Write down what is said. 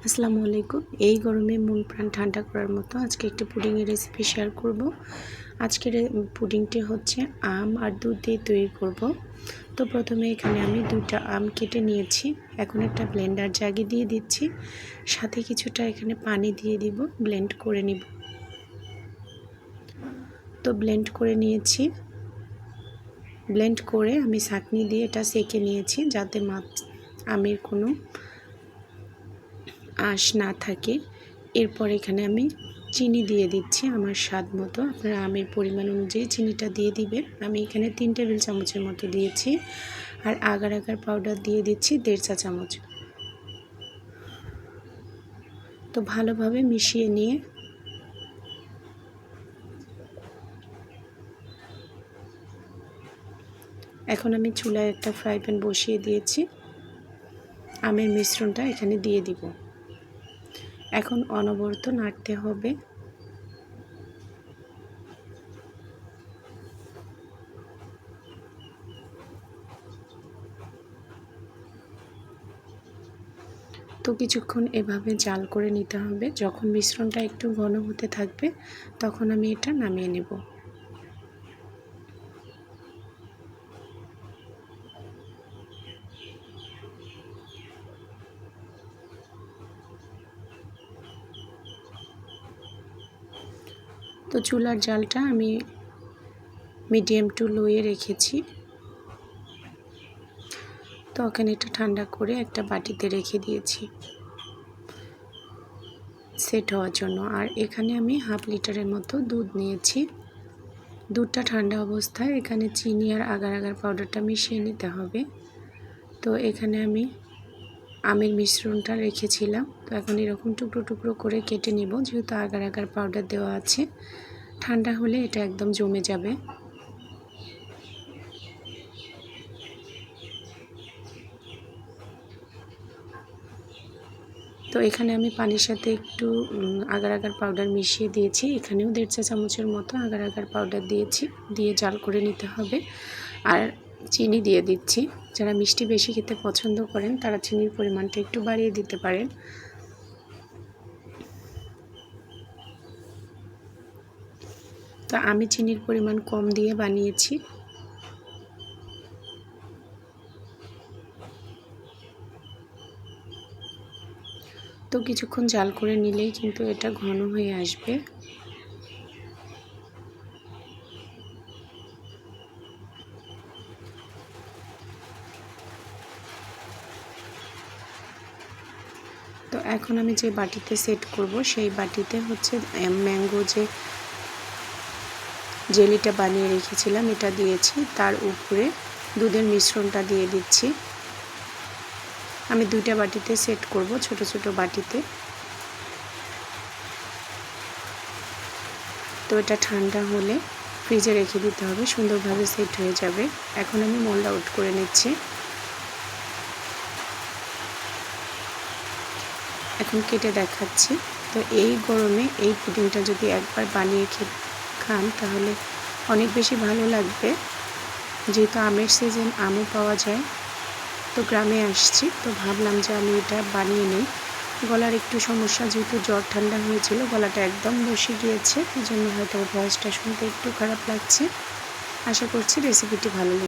আসসালামু আলাইকুম। এই গরমে মন প্রাণ ঠান্ডা করার মতো আজকে একটি পুডিংয়ের রেসিপি শেয়ার করব। আজকের পুডিংটি হচ্ছে আম আর দুধ দিয়ে তৈরি করব। তো প্রথমে এখানে আমি 2টা আম কেটে নিয়েছি। এখন একটা ব্লেন্ডার জাগে দিয়ে দিচ্ছি, সাথে কিছুটা এখানে পানি দিয়ে দিব, ব্লেন্ড করে নিব। তো ব্লেন্ড করে নিয়েছি। ব্লেন্ড করে আমি ছাঁকনি দিয়ে এটা সেঁকে নিয়েছি, যাতে আমের কোনো আঁশ না থাকে। এরপর এখানে আমি চিনি দিয়ে দিচ্ছি আমার স্বাদ মতো। আপনারা আমের পরিমাণ অনুযায়ী চিনিটা দিয়ে দিবেন। আমি এখানে 3 টেবিল চামচের মতো দিয়েছি। আর আগার আগার পাউডার দিয়ে দিচ্ছি 1.5 চা চামচ। তো ভালোভাবে মিশিয়ে নিয়ে এখন আমি চুলায় একটা ফ্রাই প্যান বসিয়ে দিয়েছি। আমের মিশ্রণটা এখানে দিয়ে দিব। এখন অনবরত নাড়তে হবে। তো কিছুক্ষণ এভাবে জাল করে নিতে হবে। যখন মিশ্রণটা একটু ঘন হতে থাকবে তখন আমি এটা নামিয়ে নেব। তো চুলার জালটা আমি মিডিয়াম টু লোয়ে রেখেছি। তো ওখানে এটা ঠান্ডা করে একটা বাটিতে রেখে দিয়েছি সেট হওয়ার জন্য। আর এখানে আমি 1/2 লিটারের মতো দুধ নিয়েছি। দুধটা ঠান্ডা অবস্থায় এখানে চিনি আর আগার আগার পাউডারটা মিশিয়ে নিতে হবে। তো এখানে আমি আমের মিশ্রণটা রেখেছিলাম। তো এখন এরকম টুকরো টুকরো করে কেটে নিব, যেহেতু আগার আগার পাউডার দেওয়া আছে। ঠান্ডা হলে এটা একদম জমে যাবে। তো এখানে আমি পানির সাথে একটু আগার আগার পাউডার মিশিয়ে দিয়েছি। এখানেও 1.5 চা চামচের মতো আগার আগার পাউডার দিয়েছি। দিয়ে জাল করে নিতে হবে। আর চিনি দিয়ে দিচ্ছি। যারা মিষ্টি বেশি খেতে পছন্দ করেন তারা চিনির পরিমাণটা একটু বাড়িয়ে দিতে পারেন। তো আমি চিনির পরিমাণ কম দিয়ে বানিয়েছি। তো কিছুক্ষণ জাল করে নিলেই কিন্তু এটা ঘন হয়ে আসবে। তো এখন আমি যে বাটিতে সেট করব সেই বাটিতে হচ্ছে ম্যাঙ্গো যে জেলিটা বানিয়ে রেখেছিলাম এটা দিয়েছি। তার উপরে দুধের মিশ্রণটা দিয়ে দিচ্ছি। আমি 2টা বাটিতে সেট করব, ছোট ছোট বাটিতে। তো এটা ঠান্ডা হলে ফ্রিজে রেখে দিতে হবে, সুন্দরভাবে সেট হয়ে যাবে। এখন আমি মোল্ড আউট করে নিচ্ছি। এখন কেটে দেখাচ্ছি। তো এই গরমে এই পুডিংটা যদি একবার বানিয়ে খান তাহলে অনেক বেশি ভালো লাগবে। যেহেতু আমের সিজন, আমও পাওয়া যায়। তো গ্রামে আসছি, তো ভাবলাম যে আমি এটা বানিয়ে নিই। গলার একটু সমস্যা, যেহেতু জ্বর ঠান্ডা হয়েছিল, গলাটা একদম বসে গিয়েছে, এই জন্য হয়তো ভয়েসটা শুনতে একটু খারাপ লাগছে। আশা করছি রেসিপিটি ভালো লাগবে।